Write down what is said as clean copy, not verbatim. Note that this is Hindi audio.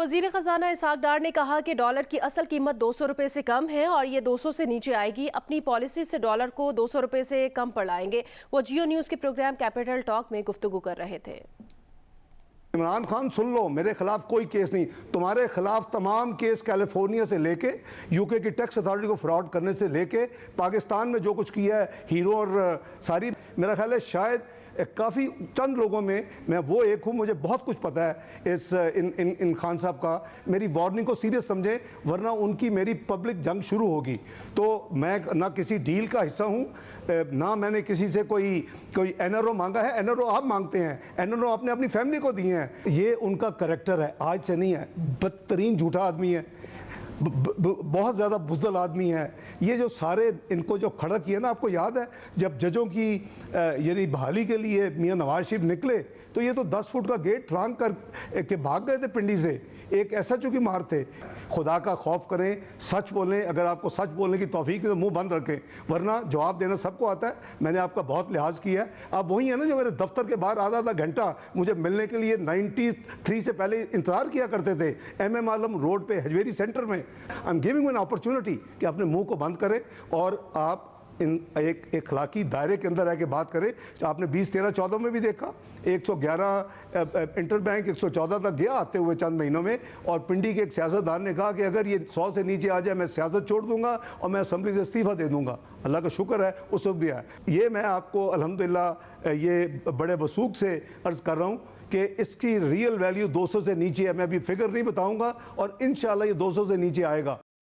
वजीर खजाना इसहाक डार ने कहा कि डॉलर की असल कीमत 200 रुपए से कम है और ये 200 से नीचे आएगी। अपनी पॉलिसी से डॉलर को 200 रुपए से कम पर लाएंगे। वो जियो न्यूज के प्रोग्राम कैपिटल टॉक में गुफ्तगू कर रहे थे। इमरान खान सुन लो, मेरे खिलाफ कोई केस नहीं, तुम्हारे खिलाफ तमाम केस कैलिफोर्निया से लेके यूके की टैक्स अथॉरिटी को फ्रॉड करने से लेके पाकिस्तान में जो कुछ किया है हीरो और सारी, मेरा ख्याल है शायद काफ़ी चंद लोगों में मैं वो एक हूँ, मुझे बहुत कुछ पता है इन खान साहब का। मेरी वार्निंग को सीरियस समझें, वरना उनकी मेरी पब्लिक जंग शुरू होगी। तो मैं ना किसी डील का हिस्सा हूँ, ना मैंने किसी से कोई एनआरओ मांगा है। एनआरओ आप मांगते हैं, एनआरओ आपने अपनी फैमिली को दिए हैं। ये उनका करैक्टर है, आज से नहीं है। बदतरीन झूठा आदमी है, बहुत ज़्यादा बुज़दिल आदमी है। ये जो सारे इनको जो खड़ा किया ना, आपको याद है जब जजों की यानी बहाली के लिए मियां नवाज शरीफ निकले तो ये तो 10 फुट का गेट लांग कर के भाग गए थे पिंडी से। एक ऐसा चूंकि मार थे। खुदा का खौफ करें, सच बोलें। अगर आपको सच बोलने की तौफीक है तो मुंह बंद रखें, वरना जवाब देना सबको आता है। मैंने आपका बहुत लिहाज किया है। आप वही है ना जो मेरे दफ्तर के बाहर आधा आधा घंटा मुझे मिलने के लिए 93 से पहले इंतजार किया करते थे MM आलम रोड पे हजवेरी सेंटर में। I am giving an opportunity कि अपने मुंह को बंद करें और आप इन एक अखलाकी दायरे के अंदर रह के बात करें। आपने 20, 13, 14 में भी देखा 111 इंटर बैंक 114 तक गया आते हुए चंद महीनों में। और पिंडी के एक सियासतदान ने कहा कि अगर ये 100 से नीचे आ जाए मैं सियासत छोड़ दूंगा और मैं असम्बली से इस्तीफा दे दूंगा। अल्लाह का शुक्र है उस वक्त भी है। ये मैं आपको अल्हम्दुलिल्लाह ये बड़े वसूख से अर्ज़ कर रहा हूँ कि इसकी रियल वैल्यू 200 से नीचे है। मैं अभी फिगर नहीं बताऊंगा और इंशाल्लाह ये 200 से नीचे आएगा।